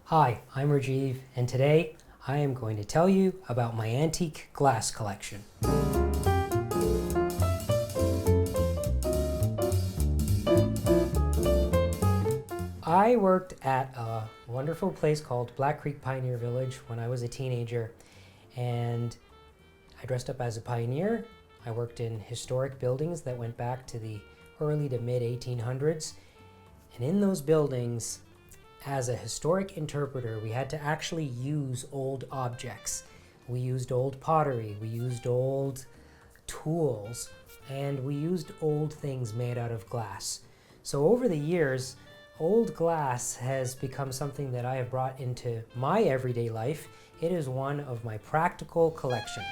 Hi, I'm Rajiv, and today I am going to tell you about my antique glass collection. I worked at a wonderful place called Black Creek Pioneer Village when I was a teenager, and I dressed up as a pioneer. I worked in historic buildings that went back to the early to mid 1800s, and in those buildings, as a historic interpreter, we had to actually use old objects. We used old pottery, we used old tools, and we used old things made out of glass. So over the years, old glass has become something that I have brought into my everyday life. It is one of my practical collections.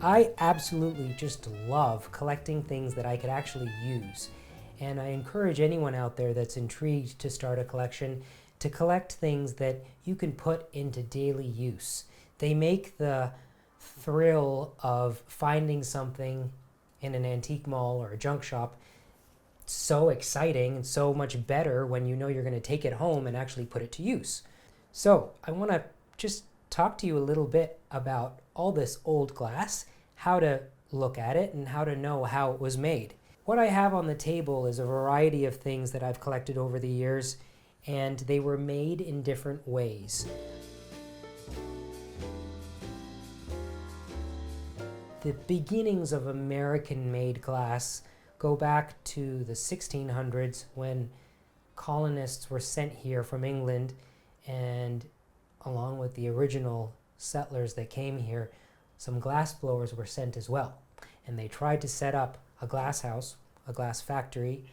I absolutely just love collecting things that I could actually use. And I encourage anyone out there that's intrigued to start a collection to collect things that you can put into daily use. They make the thrill of finding something in an antique mall or a junk shop so exciting and so much better when you know you're going to take it home and actually put it to use. So I want to just talk to you a little bit about all this old glass, how to look at it, and how to know how it was made. What I have on the table is a variety of things that I've collected over the years, and they were made in different ways. The beginnings of American-made glass go back to the 1600s when colonists were sent here from England, and along with the original settlers that came here, some glass blowers were sent as well. And they tried to set up a glass house, a glass factory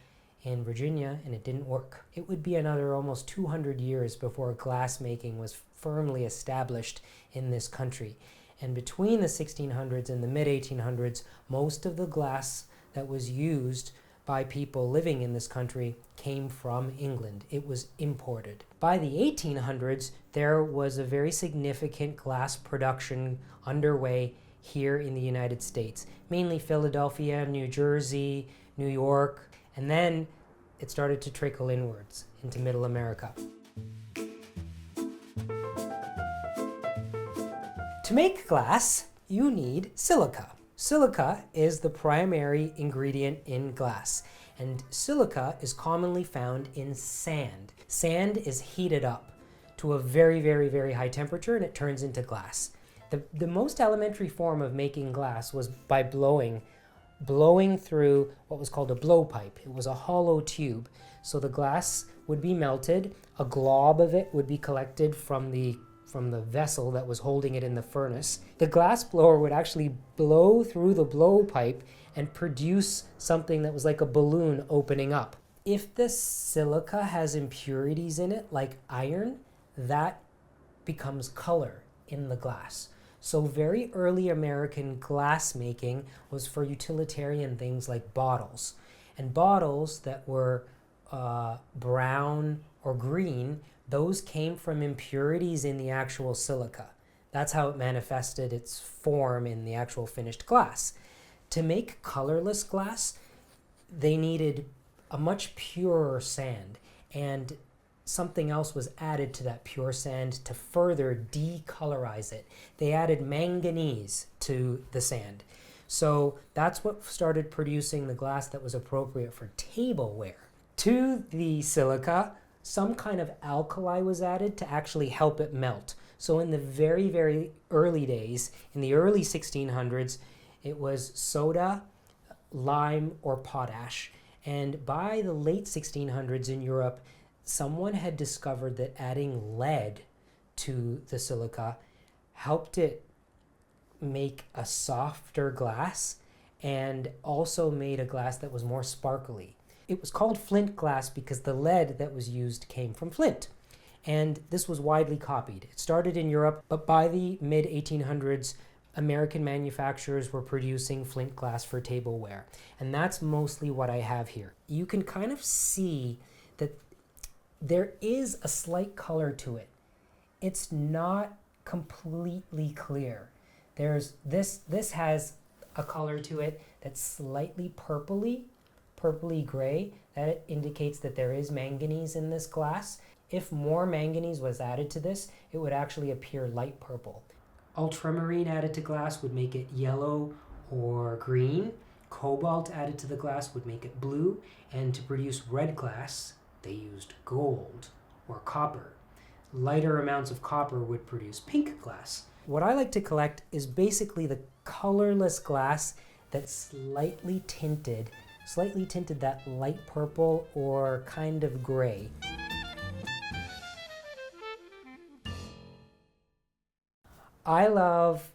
in Virginia, and it didn't work. It would be another almost 200 years before glass making was firmly established in this country. And between the 1600s and the mid-1800s, most of the glass that was used by people living in this country came from England. It was imported. By the 1800s, there was a very significant glass production underway here in the United States, mainly Philadelphia, New Jersey, New York, and then it started to trickle inwards into Middle America. To make glass, you need silica. Silica is the primary ingredient in glass, and silica is commonly found in sand. Sand is heated up to a very, very, very high temperature, and it turns into glass. The most elementary form of making glass was by blowing through what was called a blowpipe. It was a hollow tube. So the glass would be melted, a glob of it would be collected from the vessel that was holding it in the furnace. The glass blower would actually blow through the blowpipe and produce something that was like a balloon opening up. If the silica has impurities in it, like iron, that becomes color in the glass. So very early American glass making was for utilitarian things like bottles. And bottles that were brown or green, those came from impurities in the actual silica. That's how it manifested its form in the actual finished glass. To make colorless glass, they needed a much purer sand, and something else was added to that pure sand to further decolorize it. They added manganese to the sand. So that's what started producing the glass that was appropriate for tableware. To the silica, some kind of alkali was added to actually help it melt. So in the very, very early days, in the early 1600s, it was soda, lime, or potash. And by the late 1600s in Europe, someone had discovered that adding lead to the silica helped it make a softer glass and also made a glass that was more sparkly. It was called flint glass because the lead that was used came from flint. And this was widely copied. It started in Europe, but by the mid-1800s, American manufacturers were producing flint glass for tableware. And that's mostly what I have here. You can kind of see that there is a slight color to it. It's not completely clear. This has a color to it that's slightly purpley purpley gray, that indicates that there is manganese in this glass. If more manganese was added to this, it would actually appear light purple. Ultramarine added to glass would make it yellow or green. Cobalt added to the glass would make it blue. And to produce red glass, they used gold or copper. Lighter amounts of copper would produce pink glass. What I like to collect is basically the colorless glass that's slightly tinted that light purple or kind of gray. I love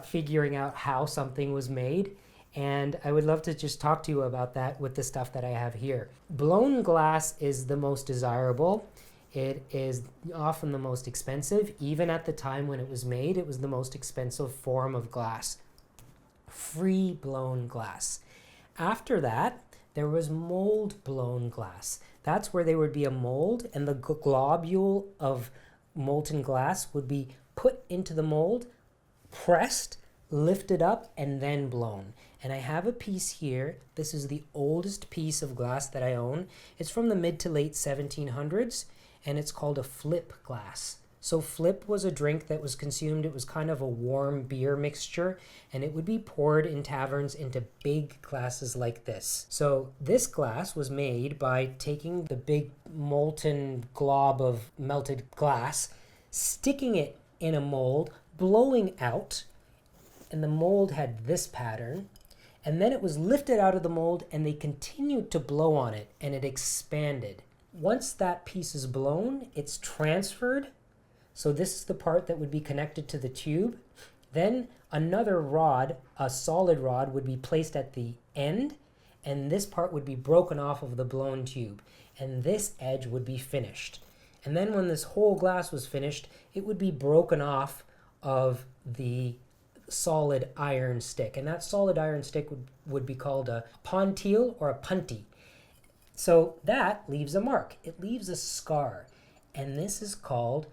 figuring out how something was made, and I would love to just talk to you about that with the stuff that I have here. Blown glass is the most desirable. It is often the most expensive. Even at the time when it was made, it was the most expensive form of glass. Free blown glass. After that, there was mold blown glass. That's where there would be a mold and the globule of molten glass would be put into the mold, pressed, lifted up, and then blown. And I have a piece here. This is the oldest piece of glass that I own. It's from the mid to late 1700s, and it's called a flip glass. So flip was a drink that was consumed. It was kind of a warm beer mixture, and it would be poured in taverns into big glasses like this. So this glass was made by taking the big molten glob of melted glass, sticking it in a mold, blowing out, and the mold had this pattern, and then it was lifted out of the mold and they continued to blow on it and it expanded. Once that piece is blown, it's transferred. So this is the part that would be connected to the tube. Then another rod, a solid rod, would be placed at the end, and this part would be broken off of the blown tube, and this edge would be finished. And then when this whole glass was finished, it would be broken off of the solid iron stick. And that solid iron stick would be called a pontil or a punty. So that leaves a mark. It leaves a scar. And this is called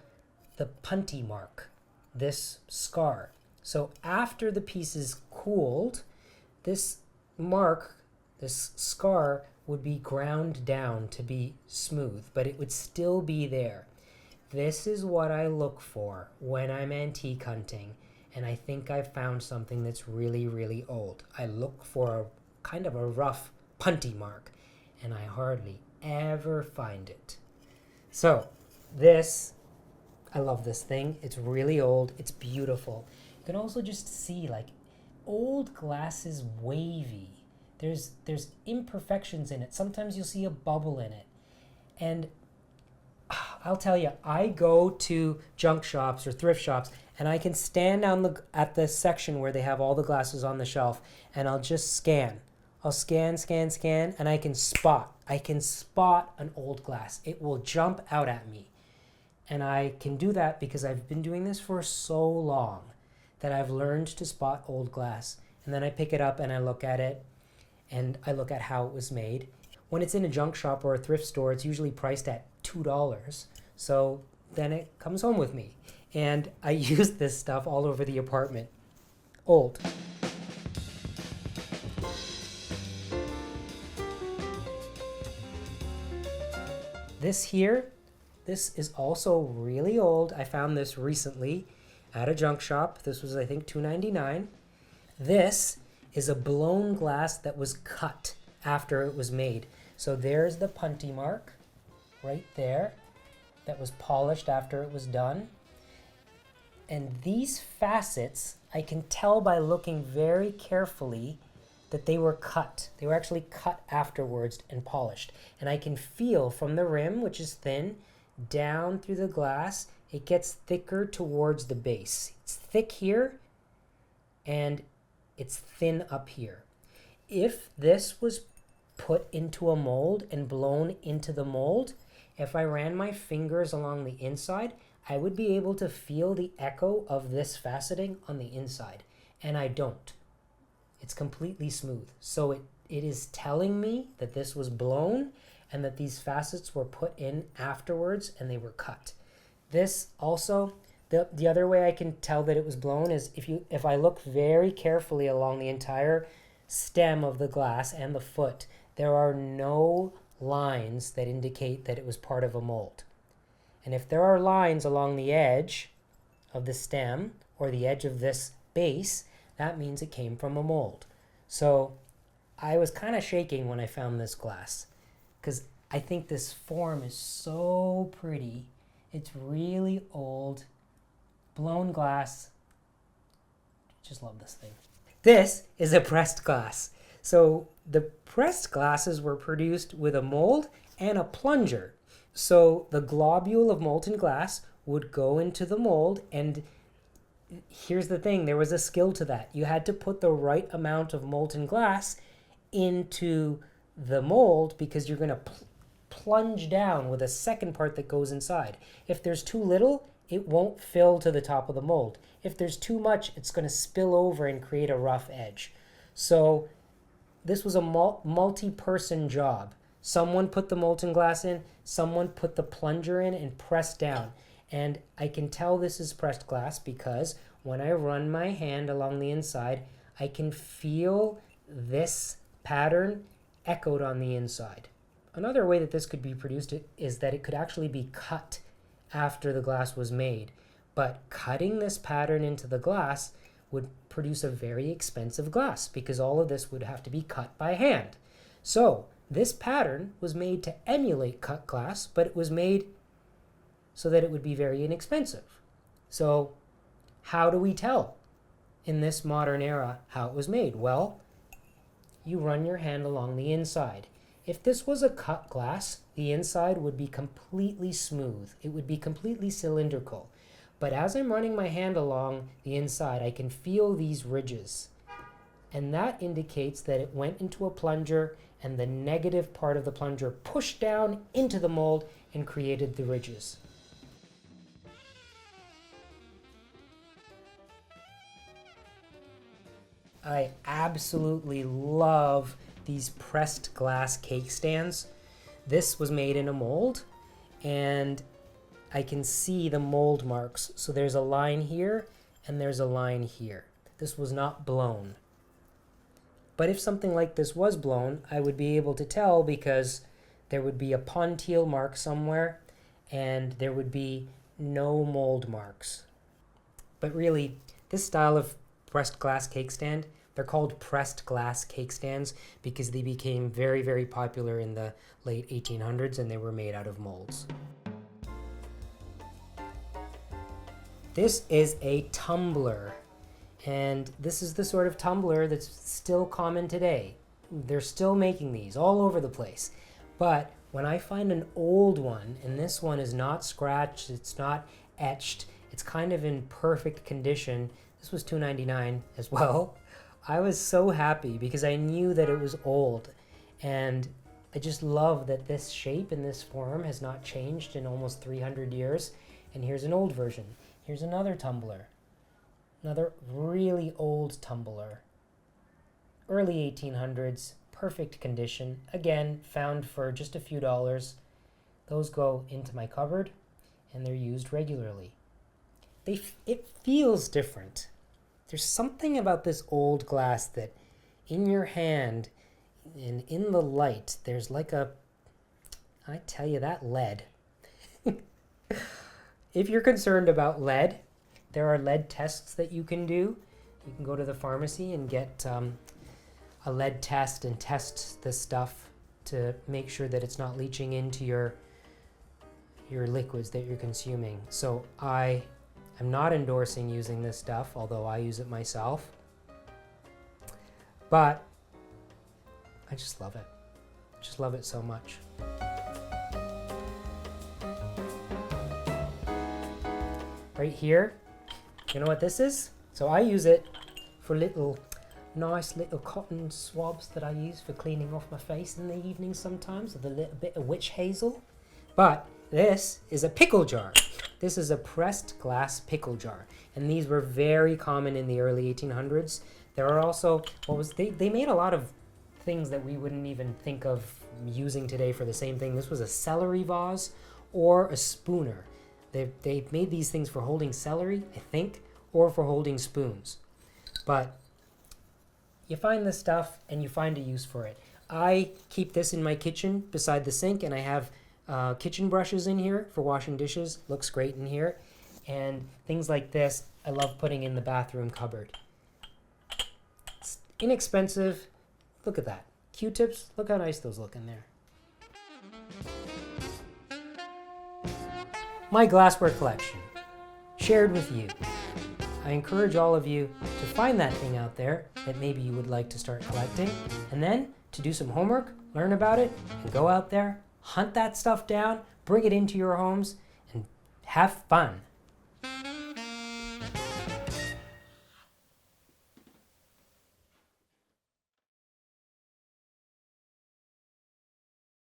the punty mark, this scar. So after the piece is cooled, this mark, this scar, would be ground down to be smooth, but it would still be there. This is what I look for when I'm antique hunting, and I think I've found something that's really, really old. I look for a kind of a rough punty mark, and I hardly ever find it. So this, I love this thing. It's really old. It's beautiful. You can also just see like old glass is wavy. There's imperfections in it. Sometimes you'll see a bubble in it. And I'll tell you, I go to junk shops or thrift shops and I can stand down at the section where they have all the glasses on the shelf and I'll just scan. I'll scan, and I can spot an old glass. It will jump out at me. And I can do that because I've been doing this for so long that I've learned to spot old glass. And then I pick it up and I look at it and I look at how it was made. When it's in a junk shop or a thrift store, it's usually priced at $2. So then it comes home with me. And I use this stuff all over the apartment. Old. This here, this is also really old. I found this recently at a junk shop. This was, I think, $2.99. This is a blown glass that was cut after it was made. So there's the punty mark right there that was polished after it was done. And these facets, I can tell by looking very carefully that they were cut. They were actually cut afterwards and polished. And I can feel from the rim, which is thin, down through the glass, it gets thicker towards the base. It's thick here and it's thin up here. If this was put into a mold and blown into the mold, if I ran my fingers along the inside, I would be able to feel the echo of this faceting on the inside, and I don't. It's completely smooth. So it is telling me that this was blown and that these facets were put in afterwards and they were cut. This also, the other way I can tell that it was blown is if I look very carefully along the entire stem of the glass and the foot, there are no lines that indicate that it was part of a mold. And if there are lines along the edge of the stem or the edge of this base, that means it came from a mold. So I was kind of shaking when I found this glass because I think this form is so pretty. It's really old, blown glass. Just love this thing. This is a pressed glass. So the pressed glasses were produced with a mold and a plunger. So the globule of molten glass would go into the mold, and here's the thing, there was a skill to that. You had to put the right amount of molten glass into the mold because you're going to plunge down with a second part that goes inside. If there's too little, it won't fill to the top of the mold. If there's too much, it's going to spill over and create a rough edge. So this was a multi-person job. Someone put the molten glass in, someone put the plunger in and pressed down. And I can tell this is pressed glass because when I run my hand along the inside, I can feel this pattern echoed on the inside. Another way that this could be produced is that it could actually be cut after the glass was made. But cutting this pattern into the glass would produce a very expensive glass because all of this would have to be cut by hand. So this pattern was made to emulate cut glass, but it was made so that it would be very inexpensive. So how do we tell in this modern era how it was made? Well, you run your hand along the inside. If this was a cut glass, the inside would be completely smooth. It would be completely cylindrical. But as I'm running my hand along the inside, I can feel these ridges. And that indicates that it went into a plunger and the negative part of the plunger pushed down into the mold and created the ridges. I absolutely love these pressed glass cake stands. This was made in a mold, and I can see the mold marks. So there's a line here, and there's a line here. This was not blown. But if something like this was blown, I would be able to tell because there would be a pontil mark somewhere, and there would be no mold marks. But really, this style of pressed glass cake stand, they're called pressed glass cake stands because they became very, very popular in the late 1800s and they were made out of molds. This is a tumbler, and this is the sort of tumbler that's still common today. They're still making these all over the place. But when I find an old one, and this one is not scratched, it's not etched, it's kind of in perfect condition. This was $2.99 as well. I was so happy because I knew that it was old, and I just love that this shape and this form has not changed in almost 300 years. And here's an old version. Here's another tumbler, another really old tumbler. Early 1800s, perfect condition. Again, found for just a few dollars. Those go into my cupboard and they're used regularly. It feels different. There's something about this old glass that in your hand and in the light, there's like a, I tell you, that lead. If you're concerned about lead, there are lead tests that you can do. You can go to the pharmacy and get a lead test and test this stuff to make sure that it's not leaching into your liquids that you're consuming. So I'm not endorsing using this stuff, although I use it myself. But I just love it. Just love it so much. Right here, you know what this is? So I use it for nice little cotton swabs that I use for cleaning off my face in the evening sometimes with a little bit of witch hazel. But this is a pickle jar. This is a pressed glass pickle jar. And these were very common in the early 1800s. There are also, they made a lot of things that we wouldn't even think of using today for the same thing. This was a celery vase or a spooner. They made these things for holding celery, I think, or for holding spoons. But you find this stuff and you find a use for it. I keep this in my kitchen beside the sink, and I have kitchen brushes in here for washing dishes. Looks great in here. And things like this, I love putting in the bathroom cupboard. It's inexpensive. Look at that. Q-tips, look how nice those look in there. My glassware collection, shared with you. I encourage all of you to find that thing out there that maybe you would like to start collecting, and then to do some homework, learn about it, and go out there, hunt that stuff down, bring it into your homes, and have fun.